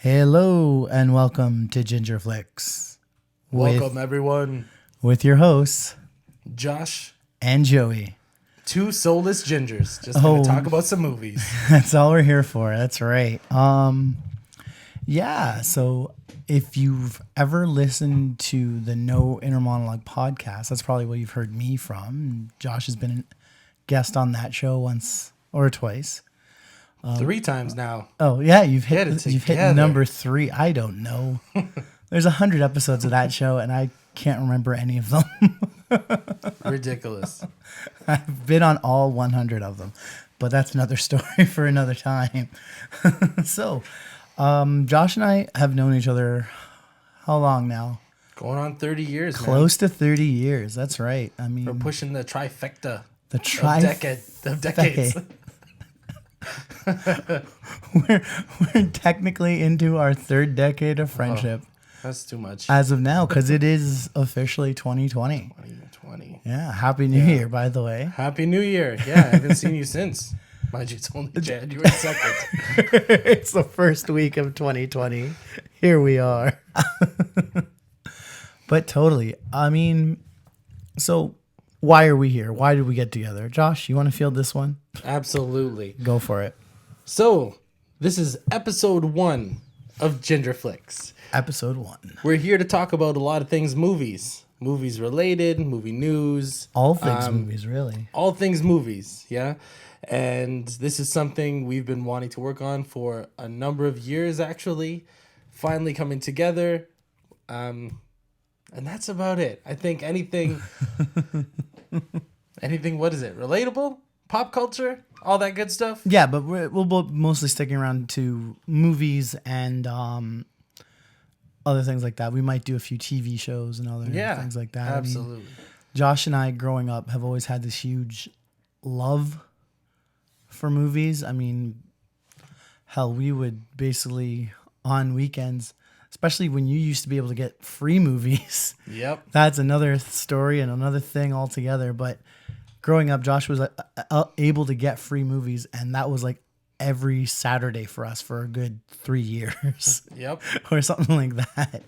Hello and welcome to Ginger Flix. Welcome, everyone. With your hosts, Josh and Joey. Two soulless gingers. Just going to talk about some movies. That's all we're here for. That's right. So if you've ever listened to the No Inner Monologue podcast, that's probably what you've heard me from. Josh has been a guest on that show once or twice. 3 times now. Oh yeah, you've hit number 3. I don't know. There's 100 episodes of that show, and I can't remember any of them. Ridiculous. I've been on all 100 of them, but that's another story for another time. So, Josh and I have known each other how long now? Going on 30 years, Close to 30 years. That's right. I mean, we're pushing the trifecta. Of decades. we're technically into our 3rd decade of friendship. That's too much. As of now, because it is officially 2020. 2020. Yeah. Happy New Year, by the way. Happy New Year. Yeah, I haven't seen you since. Mind you, it's only January 2nd. It's the first week of 2020. Here we are. But totally. I mean, so why are we here? Why did we get together? Josh, you want to field this one? Absolutely. Go for it. So, this is episode 1 of Ginger Flix. Episode 1. We're here to talk about a lot of things movies. Movies related, movie news. All things movies, really. All things movies, yeah. And this is something we've been wanting to work on for a number of years, actually. Finally coming together. And that's about it. I think anything, what is it? Relatable? Pop culture? All that good stuff? Yeah, but we'll be mostly sticking around to movies and other things like that. We might do a few TV shows and other things like that. Absolutely. I mean, Josh and I, growing up, have always had this huge love for movies. I mean, hell, we would basically, on weekends, especially when you used to be able to get free movies. Yep. That's another story and another thing altogether. But growing up, Josh was able to get free movies, and that was like every Saturday for us for a good 3 years. Yep. Or something like that.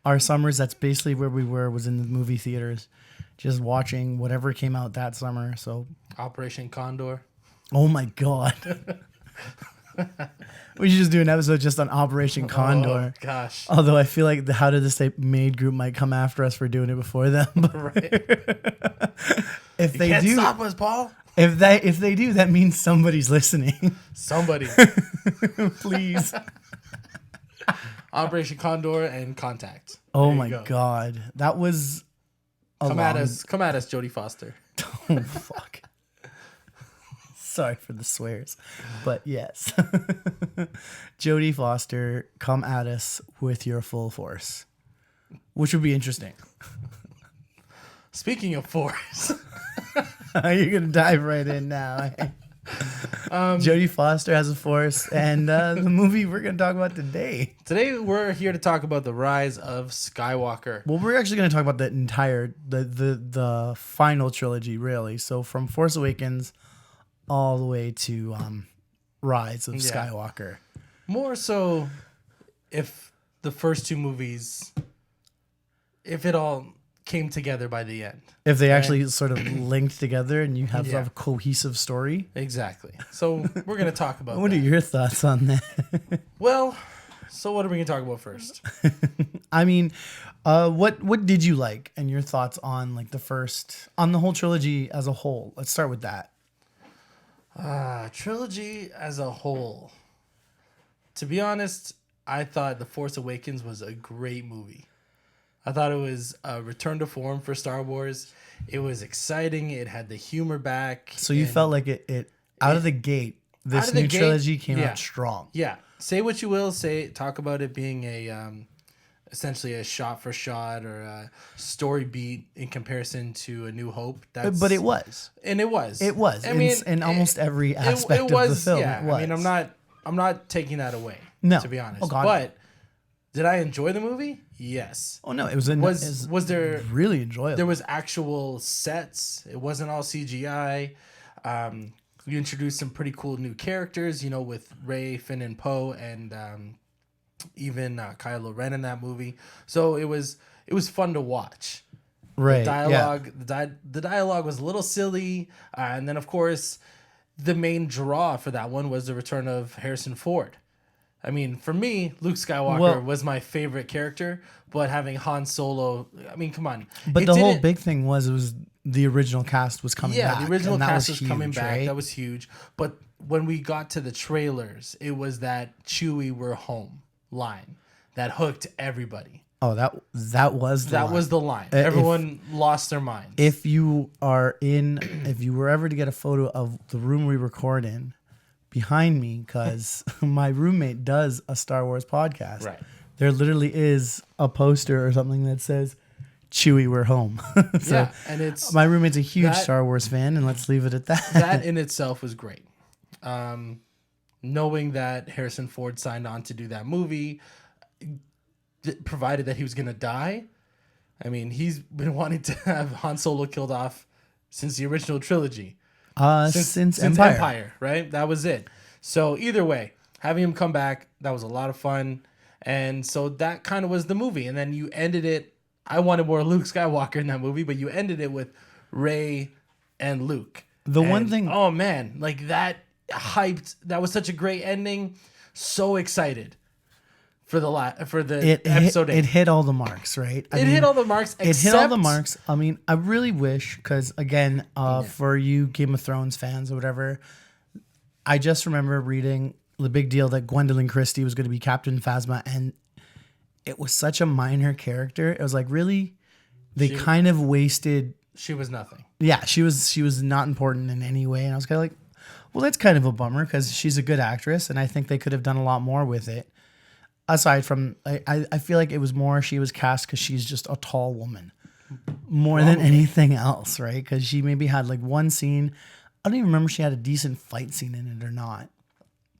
Our summers, that's basically where we were, was in the movie theaters, just watching whatever came out that summer. So Operation Condor. Oh my God. We should just do an episode just on Operation Condor. Oh, gosh. Although I feel like the How Did This Stay Made group might come after us for doing it before them. Right. If You they can't do, stop us, Paul. if they do, that means somebody's listening. Somebody. Please. Operation Condor and Contact. Oh There my you go. God. That was Come at us, Jodie Foster. Oh, fuck. Sorry for the swears, but yes. Jodie Foster, come at us with your full force, which would be interesting. Speaking of force. You're going to dive right in now. Jodie Foster has a force, and the movie we're going to talk about today. Today we're here to talk about the Rise of Skywalker. Well, we're actually going to talk about the entire, the final trilogy, really. So from Force Awakens all the way to Rise of Skywalker. More so if the first 2 movies, if it all came together by the end. If they actually sort of linked together and you have Yeah. a cohesive story. Exactly. So we're going to talk about What are that. your thoughts on that? Well, so what are we going to talk about first? I mean, what did you like and your thoughts on like on the whole trilogy as a whole? Let's start with that. Trilogy as a whole. To be honest, I thought The Force Awakens was a great movie. I thought it was a return to form for Star Wars. It was exciting. It had the humor back. So you felt like it out of the gate, this new trilogy came out strong. Yeah. Say what you will. Talk about it being essentially a shot for shot or a story beat in comparison to A New Hope. But it was. And it was. It was. I mean, in almost every aspect it was, of the film. Yeah. It was. I mean, I'm not taking that away. No. To be honest. Oh, God. But did I enjoy the movie? Yes. Oh no, it was Was there really enjoyable. There was actual sets. It wasn't all CGI. We introduced some pretty cool new characters, with Rey, Finn, and Poe, and even Kylo Ren in that movie. So it was fun to watch. Right. The dialogue, the dialogue was a little silly, and then of course, the main draw for that one was the return of Harrison Ford. I mean, for me, Luke Skywalker was my favorite character, but having Han Solo, I mean, come on. But the whole big thing was the original cast was coming back. Yeah, the original cast was huge, coming back. right? That was huge. But when we got to the trailers, it was that Chewie, we're home line that hooked everybody. Oh, that was the line. Everyone lost their minds. If you were ever to get a photo of the room we record in behind me, because my roommate does a Star Wars podcast. Right. There literally is a poster or something that says Chewie, we're home. So yeah, and it's my roommate's a huge Star Wars fan, and let's leave it at that. That in itself was great. Knowing that Harrison Ford signed on to do that movie, provided that he was going to die. I mean, he's been wanting to have Han Solo killed off since the original trilogy. Since Empire, right? That was it. So either way, having him come back, that was a lot of fun. And so that kind of was the movie. And then you ended it. I wanted more Luke Skywalker in that movie, but you ended it with Rey and Luke. One thing, oh man, like that hyped. That was such a great ending. So excited for the episode 8. It hit all the marks, right? It hit all the marks. It hit all the marks. I mean, I really wish, because again, for you Game of Thrones fans or whatever, I just remember reading the big deal that Gwendolyn Christie was going to be Captain Phasma, and it was such a minor character. It was like, really, they kind of wasted. She was nothing. Yeah, she was not important in any way, and I was kind of like, well, that's kind of a bummer because she's a good actress, and I think they could have done a lot more with it. Aside from, I feel like it was more she was cast because she's just a tall woman more than anything else, right? Because she maybe had like one scene. I don't even remember if she had a decent fight scene in it or not.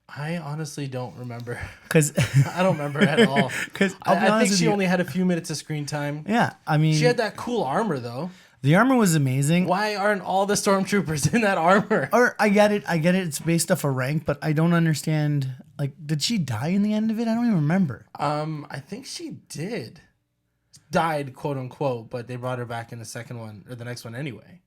I honestly don't remember. Because I don't remember at all. Because I think she only had a few minutes of screen time. Yeah, I mean, she had that cool armor though. The armor was amazing. Why aren't all the stormtroopers in that armor? Or I get it. It's based off a rank, but I don't understand. Like, did she die in the end of it? I don't even remember. I think she did. Died, quote unquote, but they brought her back in the second one or the next one anyway.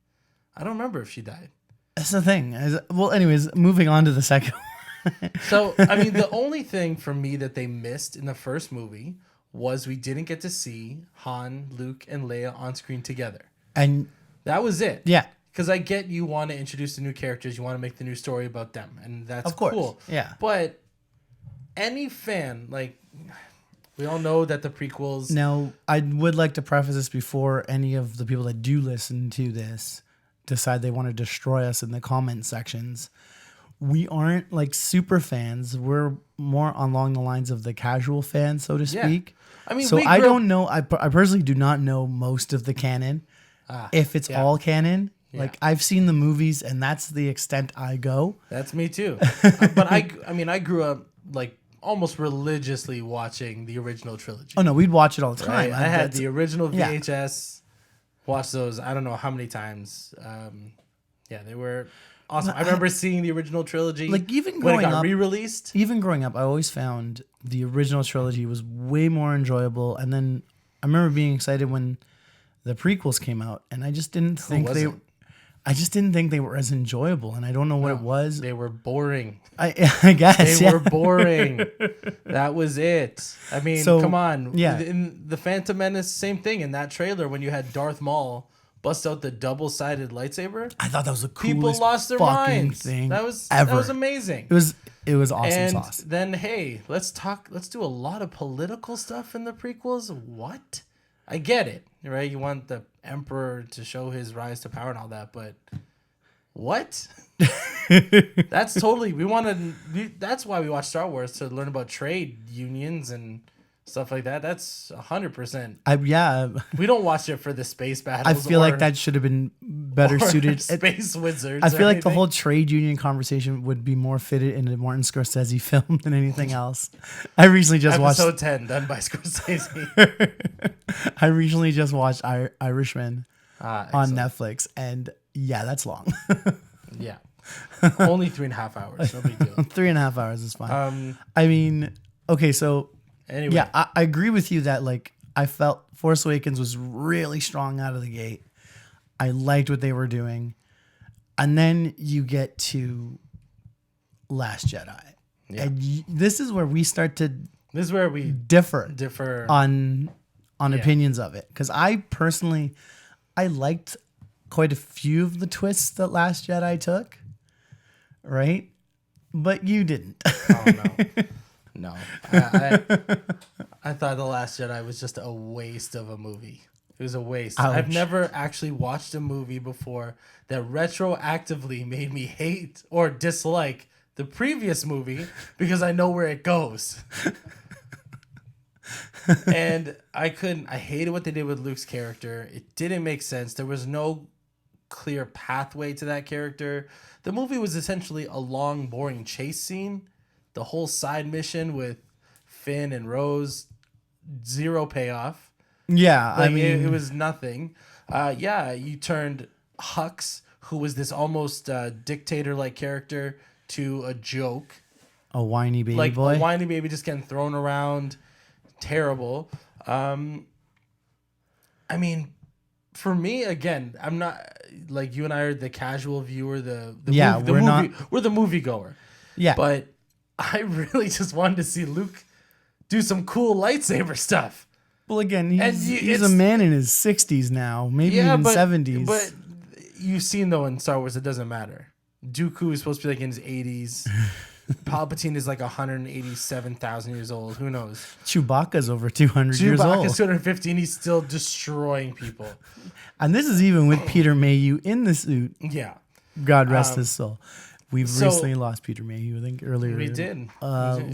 I don't remember if she died. That's the thing. Well, anyways, moving on to the second one. So, I mean, the only thing for me that they missed in the first movie was we didn't get to see Han, Luke, and Leia on screen together. And that was it. Yeah. Because I get you want to introduce the new characters, you want to make the new story about them, and that's of course. Cool. Yeah. But any fan, like, we all know that the prequels. Now, I would like to preface this before any of the people that do listen to this decide they want to destroy us in the comment sections. We aren't like super fans. We're more along the lines of the casual fan, so to speak. I mean, so I don't know. I personally do not know most of the canon. If it's all canon, like I've seen the movies, and that's the extent I go. That's me too. But I grew up like almost religiously watching the original trilogy. Oh no, we'd watch it all the time. Right? I had the original VHS. Watched those I don't know how many times. They were awesome. I remember seeing the original trilogy. Like even when growing it got up, re-released. Even growing up, I always found the original trilogy was way more enjoyable. And then I remember being excited when the prequels came out, and I just didn't think they were as enjoyable, and I don't know what it was. They were boring. I guess they were boring. That was it. I mean, come on. Yeah. In the Phantom Menace, same thing. In that trailer, when you had Darth Maul bust out the double-sided lightsaber, I thought that was the coolest people lost their minds. Thing that was ever. That was amazing. It was awesome and sauce. Then hey, let's do a lot of political stuff in the prequels. What? I get it, right? You want the Emperor to show his rise to power and all that, but what? That's totally. That's why we watch Star Wars, to learn about trade unions and stuff like that. That's 100%. We don't watch it for the space battles. I feel like that should have been better suited. Space wizards. I feel like the whole trade union conversation would be more fitted in a Martin Scorsese film than anything else. I recently just watched Episode 10 done by Scorsese. I recently just watched Irishman on Netflix, and that's long. Yeah. Only 3.5 hours. No big deal. 3.5 hours is fine. I mean, okay, so Anyway. Yeah, I agree with you that like I felt Force Awakens was really strong out of the gate. I liked what they were doing. And then you get to Last Jedi. Yeah. And this is where we start to This is where we differ on opinions of it. Because I personally, I liked quite a few of the twists that Last Jedi took. Right? But you didn't. Oh, no. No. I thought The Last Jedi was just a waste of a movie. It was a waste. Ouch. I've never actually watched a movie before that retroactively made me hate or dislike the previous movie because I know where it goes. And I hated what they did with Luke's character. It didn't make sense. There was no clear pathway to that character. The movie was essentially a long, boring chase scene. The whole side mission with Finn and Rose, zero payoff. Yeah, Like, I mean, it was nothing. You turned Hux, who was this almost dictator-like character, to a joke. a whiny baby Like boy. a whiny baby just getting thrown around. Terrible. I mean, for me, again, I'm not like you and I are the casual viewer. We're the moviegoer. Yeah, But I really just wanted to see Luke do some cool lightsaber stuff. well, again, he's a it's- man in his 60s now, maybe even 70s. But you've seen though in Star Wars, it doesn't matter. Dooku is supposed to be like in his 80s. Palpatine is like 187,000 years old. Who knows? Chewbacca's over 200 years old. Chewbacca's 250 and he's still destroying people. And this is even with Peter Mayhew in the suit. Yeah. God rest his soul. We've so- recently lost Peter Mayhew, I think, earlier. We did. It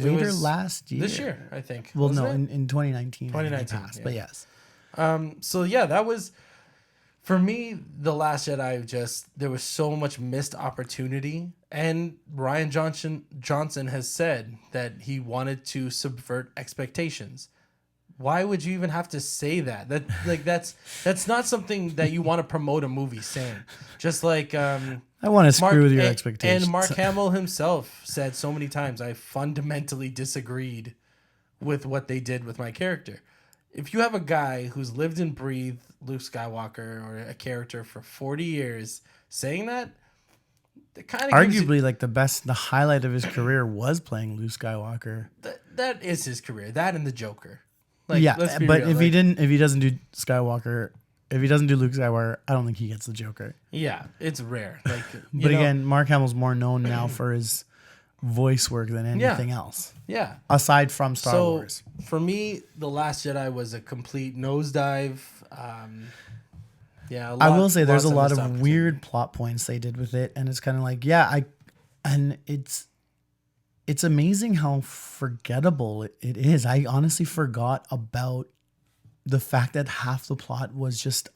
Later was last year. This year, I think. Well, Wasn't no, it? in 2019. 2019, Passed, yeah. But yes. So yeah, that was for me. The Last Jedi there was so much missed opportunity, and Ryan Johnson has said that he wanted to subvert expectations. Why would you even have to say that? That's not something that you want to promote a movie saying. Just like I want to screw with your and- expectations. And Mark Hamill himself said so many times, I fundamentally disagreed with what they did with my character. If you have a guy who's lived and breathed Luke Skywalker or a character for 40 years saying that, it kind of Arguably, like the highlight of his career was playing Luke Skywalker. that is his career. That and the Joker. Like, Yeah, let's be but real, if he doesn't do Skywalker, if he doesn't do Luke Skywalker, I don't think he gets the Joker. yeah, it's rare. Like, But again, Mark Hamill's more known now for his voice work than anything else, yeah. aside from Star Wars. For me, The Last Jedi was a complete nosedive. I will say there's a lot missed of opportunity. weird plot points they did with it, and it's kind of like, it's amazing how forgettable it is. I honestly forgot about the fact that half the plot was just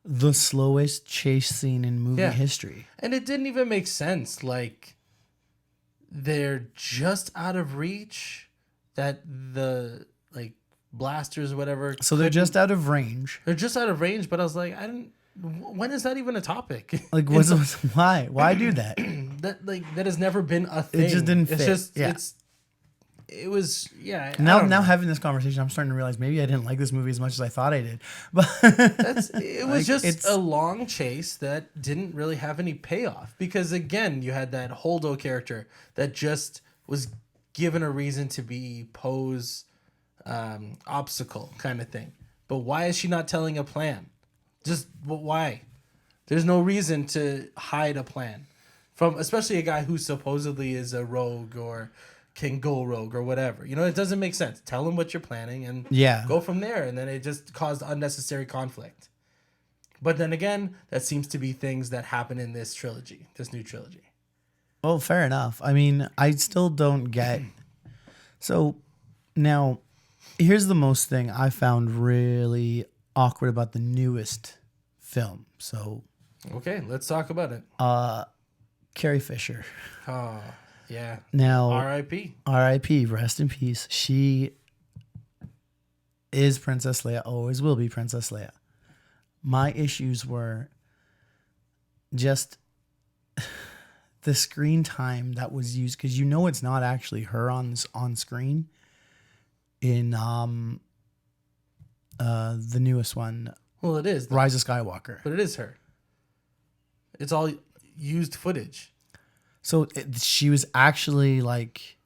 the slowest chase scene in movie history. And it didn't even make sense. Like, they're just out of reach that the, like, blasters or whatever. So they're just out of range. They're just out of range, but I was like, when is that even a topic? Like, why? Why do that? that has never been a thing. It just didn't fit. It's just, Yeah. it was, yeah. I Now don't know. having this conversation, I'm starting to realize maybe I didn't like this movie as much as I thought I did. But It was Like, just a long chase that didn't really have any payoff because again, you had that Holdo character that just was given a reason to be Poe's obstacle kind of thing. But why is she not telling a plan? Why? There's no reason to hide a plan from, especially a guy who supposedly is a rogue or can go rogue or whatever. You know, it doesn't make sense. Tell him what you're planning and go from there. And then it just caused unnecessary conflict. But then again, that seems to be things that happen in this new trilogy. well, fair enough. I mean, I still don't get. So now, here's the most thing I found really awkward about the newest film. So, Okay, let's talk about it. Carrie Fisher. Oh, yeah. Now, R.I.P. R.I.P. Rest in peace. She is Princess Leia. Always will be Princess Leia. My issues were just the screen time that was used, because it's not actually her on screen. in the newest one, Well, it is, Rise of Skywalker. but it is her. It's all used footage. So she was actually like,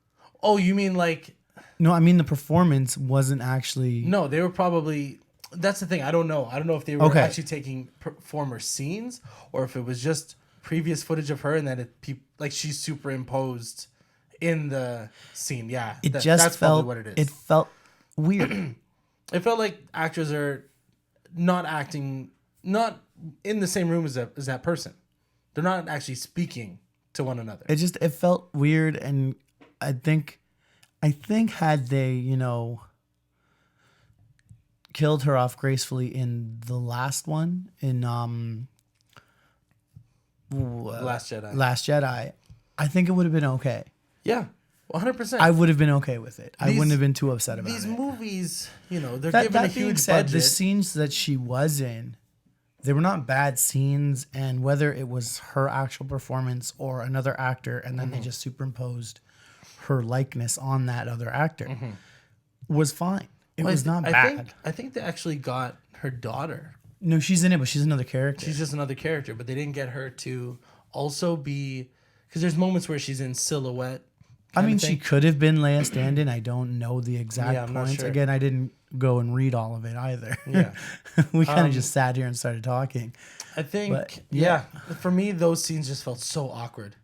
Oh, you mean like? no, I mean the performance wasn't actually. No, they were probably. That's the thing. I don't know. I don't know if they were Okay. actually taking former scenes or if it was just previous footage of her and then like she's superimposed in the scene. Yeah, It that's just probably felt. what it is. It felt weird. It felt like actors are not acting, not in the same room as that person. They're not actually speaking to one another. It felt weird, and I think had they, killed her off gracefully in the last one in Last Jedi. Last Jedi, I think it would have been okay. Yeah, 100%. I would have been okay with it. I wouldn't have been too upset about These it. movies, they're That given a being huge said, budget. the scenes that she was in, they were not bad scenes, and whether it was her actual performance or another actor, and then they just superimposed her likeness on that other actor, was fine. It was not bad. I think they actually got her daughter. No, she's in it, but she's another character. She's just another character, but they didn't get her to also be, because there's moments where she's in silhouette. I mean, she could have been Leia Stanton. I don't know the exact Yeah, I'm not points. sure. Again, I didn't go and read all of it either. Yeah. We kind of just sat here and started talking. I think, But, yeah, for me, those scenes just felt so awkward.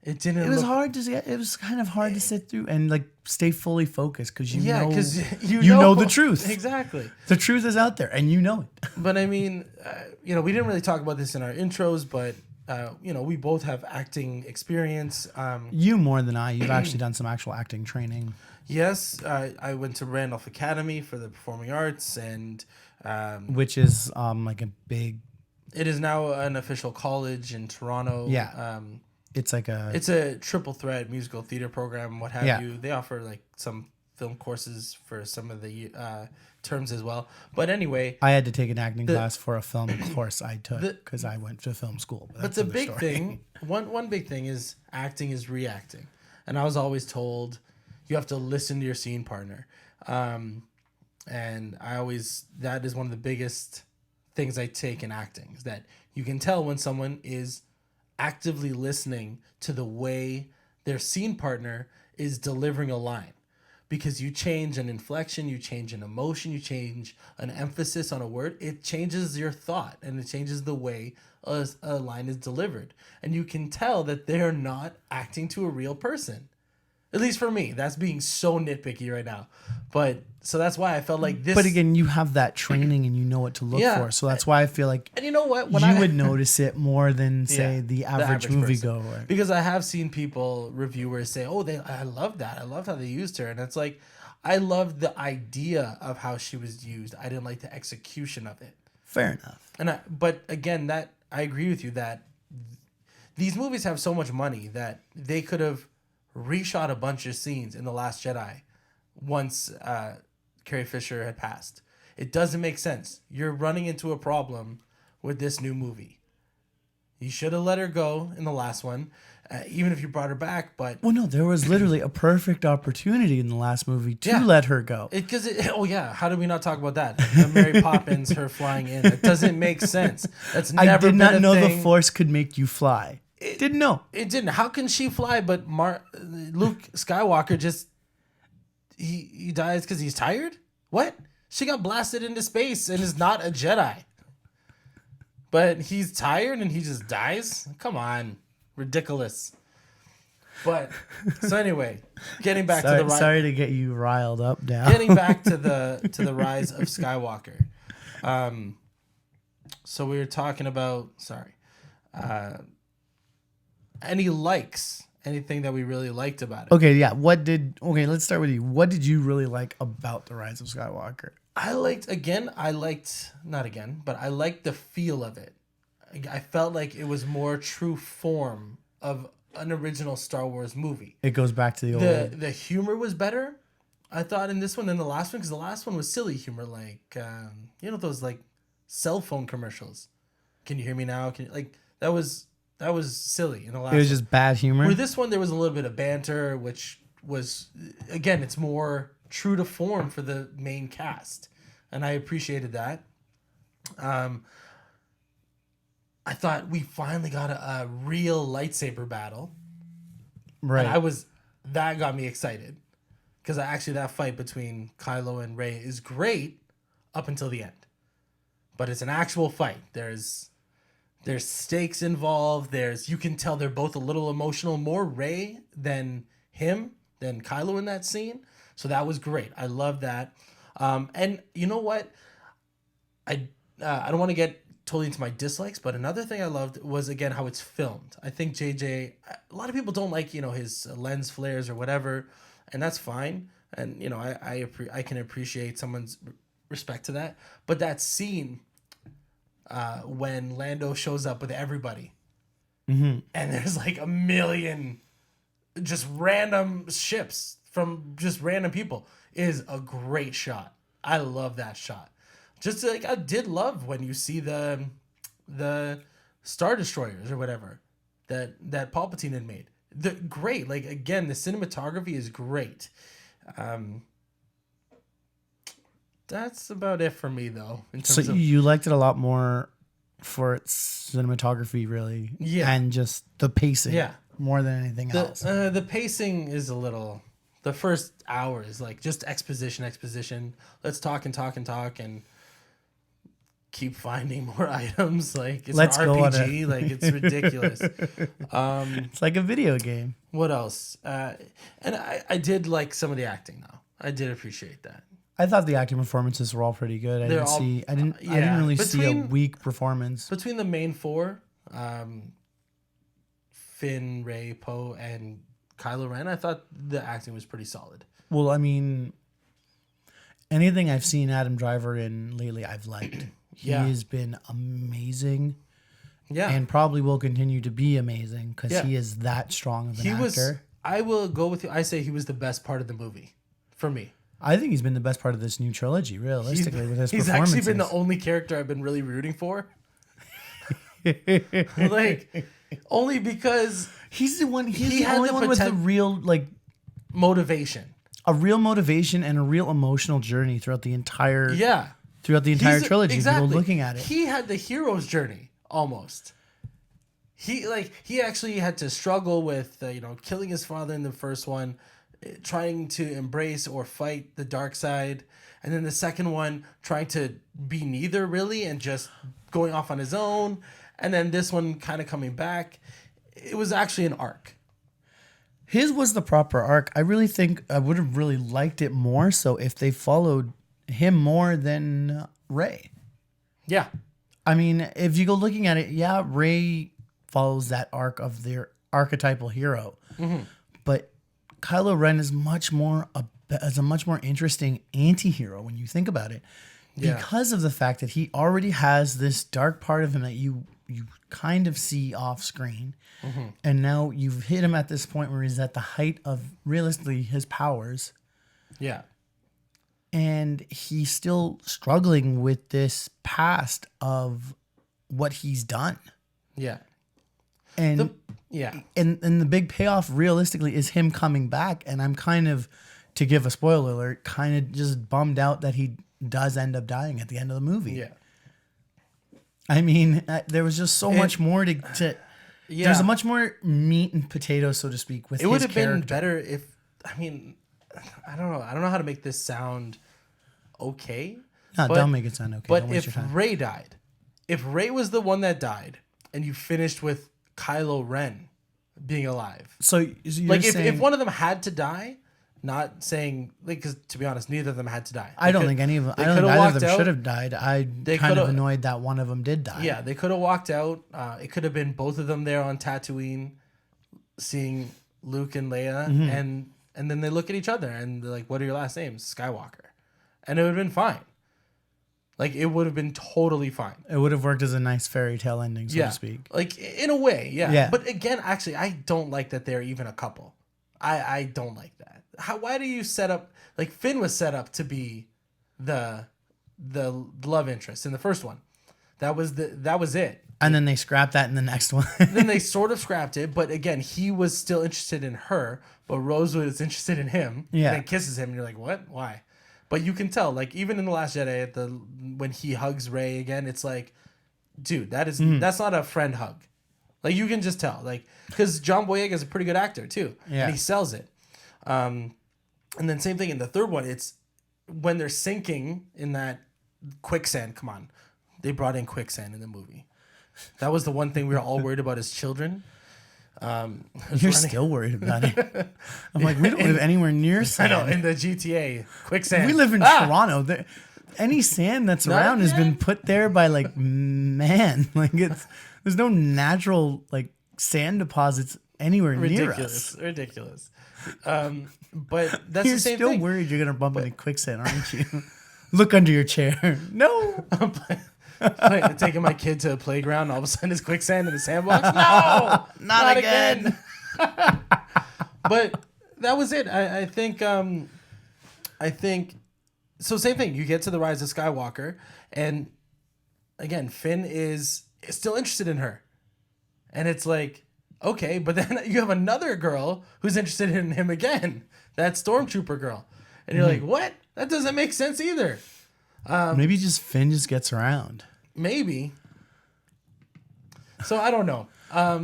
It didn't. It was look, hard to see. It was kind of hard to sit through and like stay fully focused because Yeah, because you know the truth. Exactly. The truth is out there, and you know it. But I mean, we didn't really talk about this in our intros, but we both have acting experience. You more than I. You've actually done some actual acting training. Yes, I went to Randolph Academy for the Performing Arts, and Which is like a big. it is now an official college in Toronto. Yeah. It's like It's a triple threat musical theater program, what have Yeah. you. They offer like some film courses for some of the terms as well. But anyway, I had to take an acting class for a film course I took the- because I went to film school. but that's the another big story. thing, one big thing is acting is reacting. And I was always told you have to listen to your scene partner. And that is one of the biggest things I take in acting, is that you can tell when someone is actively listening to the way their scene partner is delivering a line, because you change an inflection, you change an emotion, you change an emphasis on a word, it changes your thought and it changes the way a line is delivered, and you can tell that they're not acting to a real person. At least for me, that's being so nitpicky right now, but so that's why I felt like this. But again, you have that training and you know what to look Yeah. for. So that's why I feel like and you know what? you would notice it more than say Yeah, the average person. moviegoer. Because I have seen people, reviewers, say, "Oh, I love that. I loved how they used her," and it's like, I loved the idea of how she was used. I didn't like the execution of it. Fair enough. But again, that I agree with you that these movies have so much money that they could have reshot a bunch of scenes in The Last Jedi once Carrie Fisher had passed. It doesn't make sense. You're running into a problem with this new movie. You should have let her go in the last one, even if you brought her back. But Well, no, there was literally a perfect opportunity in the last movie to Yeah. let her go. oh yeah, how did we not talk about that? Mary Poppins, her flying in. It doesn't make sense. That's never I did been not a know thing. the Force could make you fly. Didn't know. It didn't. How can she fly? But Luke Skywalker just he dies because he's tired. What? She got blasted into space and is not a Jedi. But he's tired and he just dies. Come on, ridiculous. But so anyway, getting back to the rise. Sorry to get you riled up now. Getting back to the rise of Skywalker. So we were talking about any likes, anything that we really liked about it. Okay, yeah. Let's start with you. What did you really like about The Rise of Skywalker? I liked the feel of it. I felt like it was more true form of an original Star Wars movie. It goes back to the old. The humor was better, I thought, in this one than the last one, because the last one was silly humor, like those like cell phone commercials. Can you hear me now? That was silly in the last. It was one. just bad humor. With this one, there was a little bit of banter, which was, again, it's more true to form for the main cast, and I appreciated that. I thought we finally got a real lightsaber battle. Right. And that got me excited. Because actually that fight between Kylo and Rey is great up until the end. But it's an actual fight. There's stakes involved. You can tell they're both a little emotional. More Rey than Kylo in that scene. So that was great. I love that. And you know what? I don't want to get totally into my dislikes, but another thing I loved was, again, how it's filmed. I think JJ, a lot of people don't like, his lens flares or whatever, and that's fine. And, I can appreciate someone's respect to that. But that scene when Lando shows up with everybody, and there's like a million just random ships from just random people, is a great shot. I love that shot. Just like I did love when you see the Star Destroyers or whatever that Palpatine had made. Great. Like, again, the cinematography is great. That's about it for me, though. So you liked it a lot more for its cinematography, really, and just the pacing, more than anything else. The pacing is a little. The first hour is like just exposition. Let's talk and keep finding more items. Like, it's an RPG. Like, it's ridiculous. It's like a video game. What else? And I did like some of the acting, though. I did appreciate that. I thought the acting performances were all pretty good. I didn't really see a weak performance between the main four, Finn, Rey, Poe, and Kylo Ren. I thought the acting was pretty solid. Well, I mean, anything I've seen Adam Driver in lately, I've liked. He has been amazing. Yeah. And probably will continue to be amazing because he is that strong of an actor. I will go with you. I say he was the best part of the movie for me. I think he's been the best part of this new trilogy, realistically, with his performances. He's actually been the only character I've been really rooting for. Like, only because he's the one. He's the only one with the real motivation. A real motivation and a real emotional journey throughout the entire trilogy. Exactly. People looking at it, he had the hero's journey almost. He actually had to struggle with killing his father in the first one, trying to embrace or fight the dark side, and then the second one trying to be neither really and just going off on his own, and then this one kind of coming back. It was actually an arc. His was the proper arc. I really think I would have really liked it more so if they followed him more than Rey. Yeah. I mean, if you go looking at it, Rey follows that arc of their archetypal hero. Mm-hmm. But Kylo Ren is a much more interesting anti-hero when you think about it. Because of the fact that he already has this dark part of him that you kind of see off screen. Mm-hmm. And now you've hit him at this point where he's at the height of, realistically, his powers. Yeah. And he's still struggling with this past of what he's done. Yeah. And and the big payoff, realistically, is him coming back. And I'm kind of, to give a spoiler alert, kind of just bummed out that he does end up dying at the end of the movie. Yeah. I mean, there was just so much more to there's a much more meat and potatoes, so to speak, with his character. It would have been better if, I don't know how to make this sound okay. No, don't make it sound okay. But if Rey died, if Rey was the one that died, and you finished with Kylo Ren being alive. So you're like, saying, if one of them had to die, not saying, because to be honest, neither of them had to die. I don't think any of them. I don't think either of them should have died. I'm kind of annoyed that one of them did die. Yeah, they could have walked out. It could have been both of them there on Tatooine, seeing Luke and Leia, and then they look at each other and they're like, "What are your last names?" Skywalker, and it would have been fine. Like, it would have been totally fine. It would have worked as a nice fairy tale ending, so to speak. Like, in a way, yeah. But again, actually, I don't like that they're even a couple. I don't like that. Why do you set up, like, Finn was set up to be the love interest in the first one. That was it. And then they scrapped that in the next one. Then they sort of scrapped it, but again, he was still interested in her, but Rose was interested in him. Yeah. And then kisses him, and you're like, what? Why? But you can tell, like, even in The Last Jedi, when he hugs Rey again, it's like, dude, that's not a friend hug. Like, you can just tell. Like, because John Boyega is a pretty good actor, too. Yeah. And he sells it. And then same thing in the third one, it's when they're sinking in that quicksand. Come on. They brought in quicksand in the movie. That was the one thing we were all worried about as children. You're still worried about it. I'm like, we don't live anywhere near sand. I know, in the GTA, quicksand. We live in Toronto. Any sand that's around has been put there by like man. Like there's no natural like sand deposits anywhere near us. Ridiculous. But that's You're the same still thing. worried you're gonna bump into quicksand, aren't you? Look under your chair. No. Taking my kid to a playground, all of a sudden it's quicksand in the sandbox. No, not again. But that was it. I think so. Same thing. You get to the Rise of Skywalker, and again, Finn is still interested in her, and it's like, okay, but then you have another girl who's interested in him again. That stormtrooper girl, and you're like, what? That doesn't make sense either. Maybe just Finn just gets around. Maybe. So I don't know. I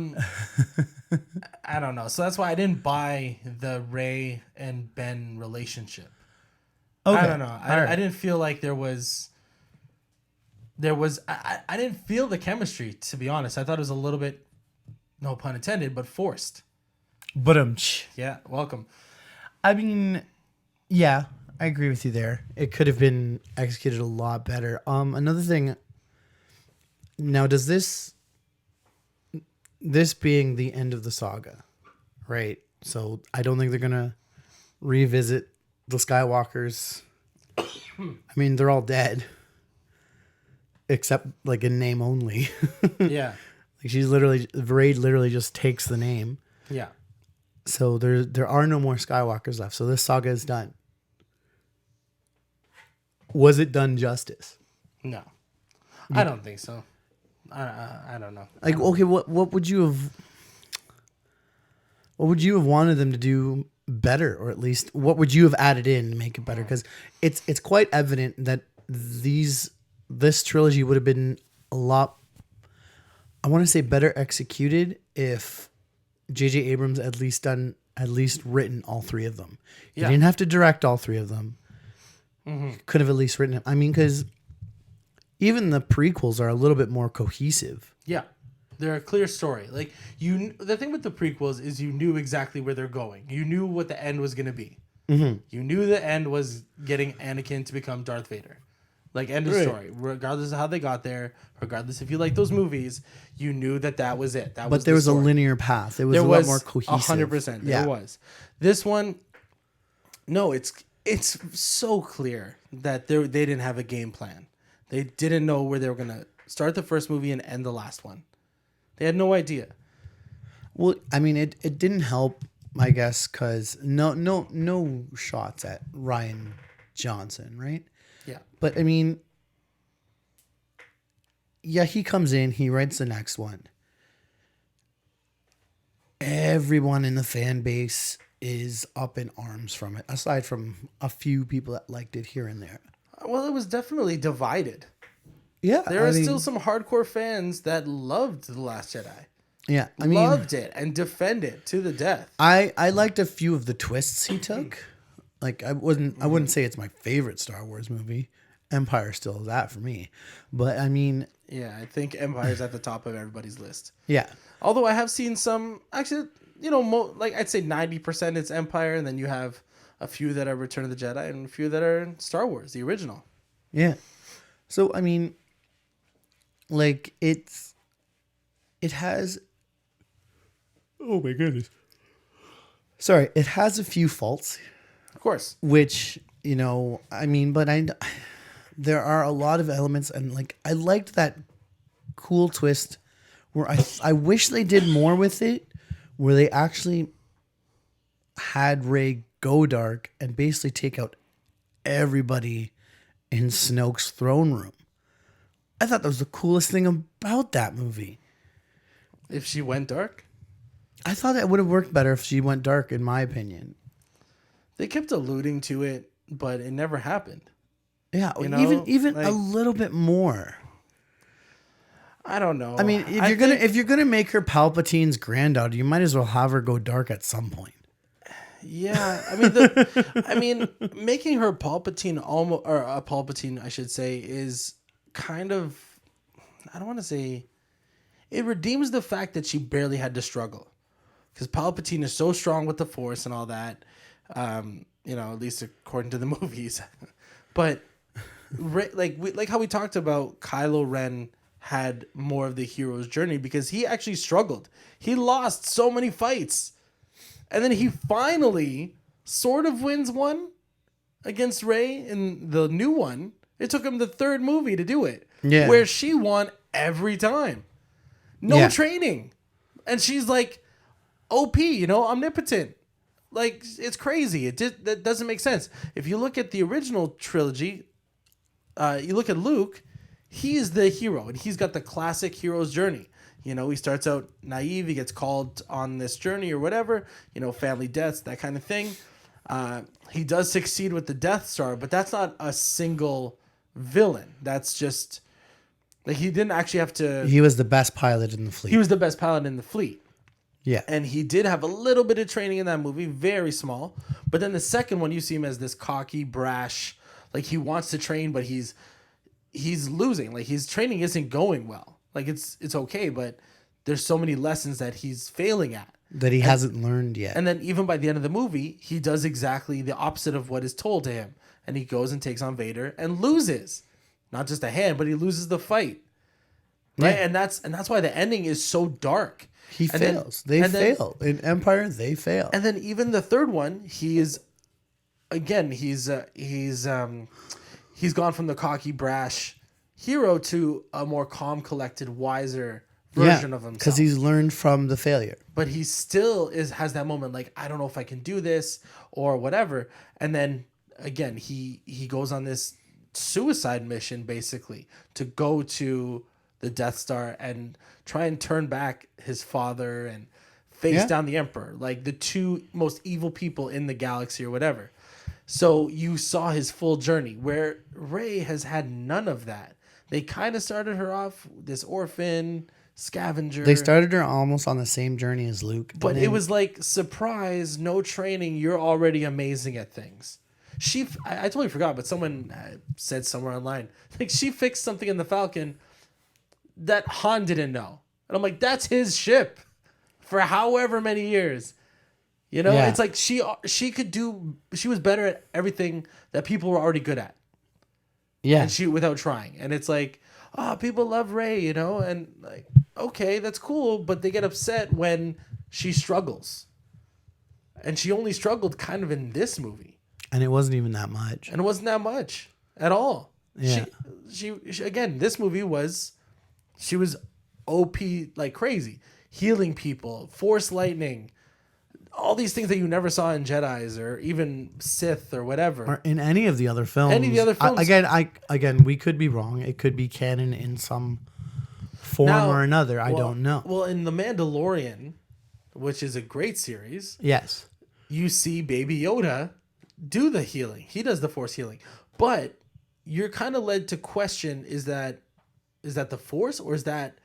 don't know. So that's why I didn't buy the Rey and Ben relationship. Okay. I don't know. I didn't feel like there was. I didn't feel the chemistry, to be honest. I thought it was a little bit, no pun intended, but forced. But Yeah, welcome. I mean, yeah, I agree with you there. It could have been executed a lot better. Another thing. Now, does this being the end of the saga, right? So I don't think they're gonna revisit the Skywalkers. I mean, they're all dead, except like in name only. Yeah. Like Rey literally just takes the name. Yeah. So there are no more Skywalkers left. So this saga is done. Was it done justice? No, I don't think so. I don't know. Like, okay, what would you have wanted them to do better, or at least what would you have added in to make it better? Because it's quite evident that this trilogy would have been a lot, I want to say, better executed if J.J. Abrams at least written all three of them. You didn't have to direct all three of them. Mm-hmm. Could have at least written it. I mean, because even the prequels are a little bit more cohesive. Yeah, they're a clear story. Like the thing with the prequels is you knew exactly where they're going. You knew what the end was going to be. Mm-hmm. You knew the end was getting Anakin to become Darth Vader. Like, end of story. Regardless of how they got there, regardless if you like those movies, you knew that was it. But there was a linear path. It was a lot more cohesive. 100%. There was. This one, no, it's so clear that they didn't have a game plan. They didn't know where they were going to start the first movie and end the last one. They had no idea. Well, I mean, it didn't help, I guess, because no shots at Rian Johnson, right? Yeah. But I mean, yeah, he comes in, he writes the next one. Everyone in the fan base is up in arms from it, aside from a few people that liked it here and there. Well, it was definitely divided. Yeah. There are still some hardcore fans that loved The Last Jedi. Yeah. I mean, loved it and defend it to the death. I liked a few of the twists he took. Like, I wouldn't say it's my favorite Star Wars movie. Empire still is that for me. But I mean, yeah, I think Empire's at the top of everybody's list. Yeah. Although I have seen some, actually, like I'd say 90% it's Empire, and then you have a few that are Return of the Jedi and a few that are Star Wars, the original. Yeah. So, I mean, like, it has, oh my goodness. Sorry, it has a few faults. Of course. Which, I mean, but there are a lot of elements, and like, I liked that cool twist where I wish they did more with it, where they actually had Rey go dark and basically take out everybody in Snoke's throne room. I thought that was the coolest thing about that movie. If she went dark, I thought that would have worked better if she went dark, in my opinion. they kept alluding to it, but it never happened. Yeah, You know, even like- a little bit more. I don't know. I mean, if you're gonna make her Palpatine's granddaughter, you might as well have her go dark at some point. Yeah, I mean, making her Palpatine or a Palpatine, I should say, is kind of, I don't want to say, it redeems the fact that she barely had to struggle, because Palpatine is so strong with the Force and all that, at least according to the movies. But like how we talked about, Kylo Ren had more of the hero's journey because he actually struggled. He lost so many fights. And then he finally sort of wins one against Rey in the new one. It took him the third movie to do it. Yeah. Where she won every time. No training. And she's like OP, omnipotent. Like, it's crazy. That doesn't make sense. If you look at the original trilogy, you look at Luke, he is the hero. And he's got the classic hero's journey. He starts out naive. He gets called on this journey or whatever. Family deaths, that kind of thing. He does succeed with the Death Star, but that's not a single villain. That's just like he didn't actually have to. He was the best pilot in the fleet. He was the best pilot in the fleet. Yeah, and he did have a little bit of training in that movie, very small. But then the second one, you see him as this cocky, brash, like he wants to train, but he's losing. Like his training isn't going well. Like it's okay, but there's so many lessons that he's failing at. That he hasn't learned yet. And then even by the end of the movie, he does exactly the opposite of what is told to him. And he goes and takes on Vader and loses. Not just a hand, but he loses the fight. Right? Yeah. And that's why the ending is so dark. He fails. They fail. In Empire, they fail. And then even the third one, he's gone from the cocky, brash hero to a more calm, collected, wiser version of himself. Because he's learned from the failure. But he still has that moment like, I don't know if I can do this or whatever. And then again, he goes on this suicide mission basically to go to the Death Star and try and turn back his father and face down the Emperor, like the two most evil people in the galaxy or whatever. So you saw his full journey, where Rey has had none of that. They kind of started her off this orphan scavenger. They started her almost on the same journey as Luke. But it was like, surprise, no training, you're already amazing at things. I totally forgot, but someone said somewhere online, like she fixed something in the Falcon that Han didn't know. And I'm like, that's his ship for however many years. It's like she was better at everything that people were already good at. Yeah. And she, without trying. And it's like, people love Rey, and like, okay, that's cool. But they get upset when she struggles. And she only struggled kind of in this movie. And it wasn't even that much. And it wasn't that much at all. Yeah. She again, this movie she was OP like crazy. Healing people, Force lightning, all these things that you never saw in Jedis or even Sith or whatever. Or in any of the other films. Again, we could be wrong. It could be canon in some form or another. I don't know. Well, in The Mandalorian, which is a great series, yes, you see Baby Yoda do the healing. He does the Force healing. But you're kind of led to question, is that the Force or is that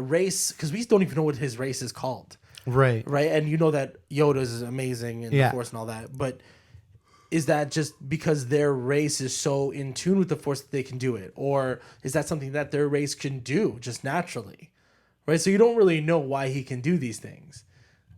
race? Because we don't even know what his race is called. Right. And you know that Yoda is amazing in the Force and all that. But is that just because their race is so in tune with the Force that they can do it? Or is that something that their race can do just naturally? Right? So you don't really know why he can do these things.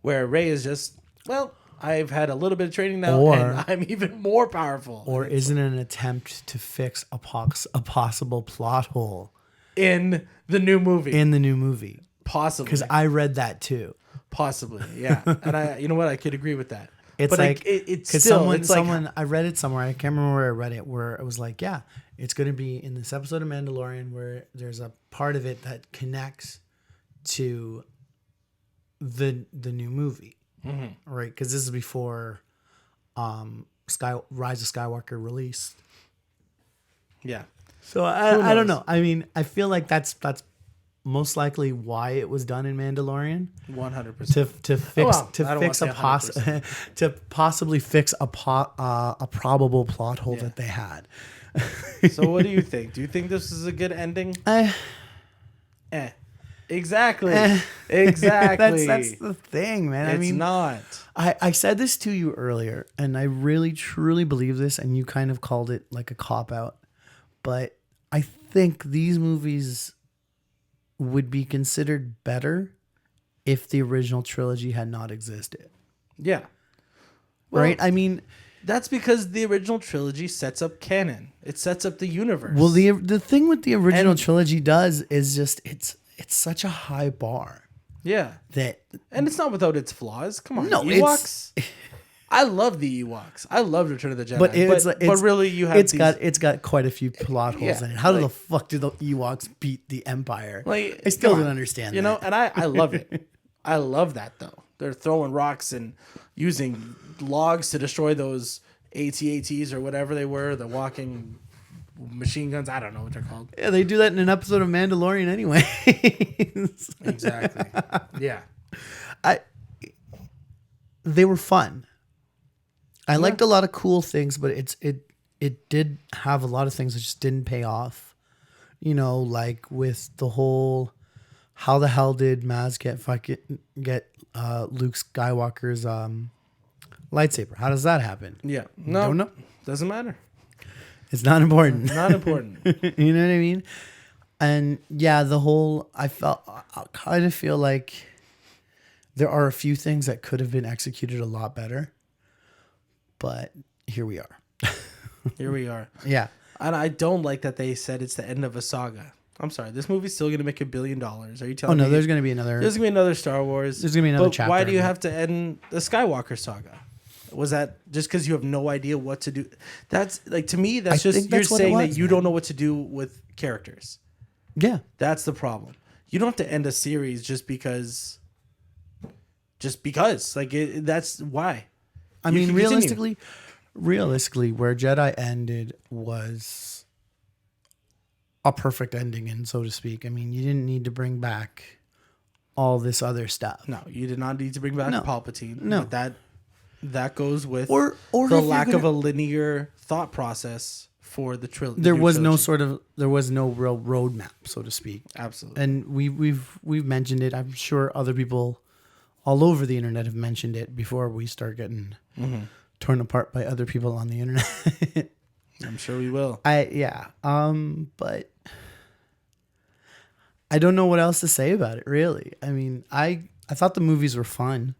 Where Rey is just, well, I've had a little bit of training now and I'm even more powerful. Or is it an attempt to fix a possible plot hole? In the new movie. Possibly. Because I read that too. Possibly, yeah. And you know what? I could agree with that. It's but like, it's still, someone, I read it somewhere. I can't remember where I read it, where it was like, yeah, it's going to be in this episode of Mandalorian where there's a part of it that connects to the new movie. Mm-hmm. Right? Because this is before Rise of Skywalker released. Yeah. So I don't know. I mean, I feel like that's most likely why it was done in Mandalorian 100%. to possibly fix a probable plot hole that they had. So what do you think? Do you think this is a good ending? Exactly. Exactly. That's the thing, man. It's not. I said this to you earlier, and I really truly believe this, and you kind of called it like a cop out. But I think these movies would be considered better if the original trilogy had not existed. Yeah. Well, right? I mean, that's because the original trilogy sets up canon. It sets up the universe. Well, the thing with the original trilogy does is just it's such a high bar. Yeah. And it's not without its flaws. Come on. No, Ewoks. I love the Ewoks. I love Return of the Jedi. But really, you have it's got quite a few plot holes in it. How the fuck do the Ewoks beat the Empire? I still don't understand. You know, and I love it. I love that though. They're throwing rocks and using logs to destroy those AT-ATs or whatever they were, the walking machine guns. I don't know what they're called. Yeah, they do that in an episode of Mandalorian anyway. Exactly. Yeah. They were fun. I liked a lot of cool things, but it did have a lot of things that just didn't pay off. You know, like with the whole, how the hell did Maz get Luke Skywalker's lightsaber? How does that happen? Yeah. No. Don't know. Doesn't matter. It's not important. Not important. You know what I mean? And yeah, I kind of feel like there are a few things that could have been executed a lot better. But here we are. Here we are. Yeah. And I don't like that they said it's the end of a saga. I'm sorry. This movie's still going to make $1 billion. Are you telling me? Oh, no, there's going to be another. There's going to be another Star Wars. There's going to be another chapter. Why do you have to end the Skywalker saga? Was that just because you have no idea what to do? That's like, to me, that's you're saying that you don't know what to do with characters. Yeah. That's the problem. You don't have to end a series just because. Like, that's why. I mean, realistically, where Jedi ended was a perfect ending, and so to speak. I mean, you didn't need to bring back all this other stuff. No, you did not need to bring back Palpatine. No, but that goes with or the lack of a linear thought process for the trilogy. There was no real roadmap, so to speak. Absolutely, and we've mentioned it. I'm sure other people all over the internet have mentioned it before we start getting torn apart by other people on the internet. I'm sure we will. But I don't know what else to say about it, really. I mean, I thought the movies were fun.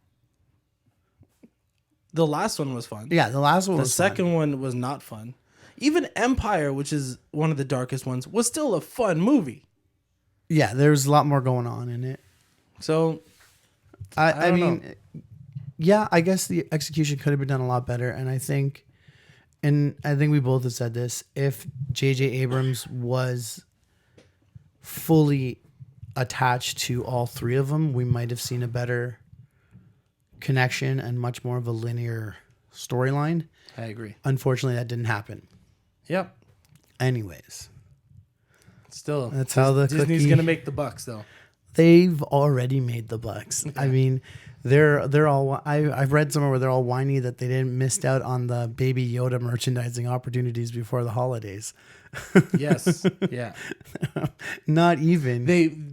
The last one was fun. Yeah, the last one was fun. The second one was not fun. Even Empire, which is one of the darkest ones, was still a fun movie. Yeah, there's a lot more going on in it. So I mean, yeah, I guess the execution could have been done a lot better. And I think we both have said this, if J.J. Abrams was fully attached to all three of them, we might have seen a better connection and much more of a linear storyline. I agree. Unfortunately, that didn't happen. Yep. Anyways. Still, that's how the Disney's going to make the bucks, though. They've already made the bucks. Okay. I mean, they're all. I've read somewhere where they're all whiny that they didn't missed out on the Baby Yoda merchandising opportunities before the holidays. Yes. Yeah. Not even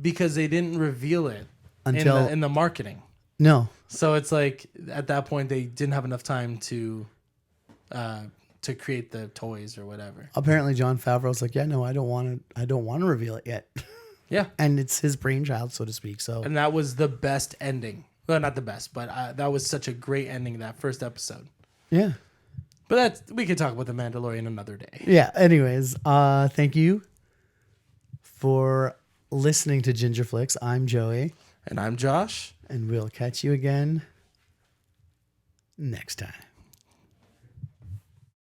because they didn't reveal it until in the marketing. No. So it's like at that point they didn't have enough time to create the toys or whatever. Apparently, Jon Favreau's like, yeah, no, I don't want to reveal it yet. Yeah, and it's his brainchild, so to speak. So, and that was the best ending. Well, not the best, but that was such a great ending, that first episode. Yeah, but we could talk about the Mandalorian another day. Yeah. Anyways, thank you for listening to Ginger Flix. I'm Joey, and I'm Josh, and we'll catch you again next time.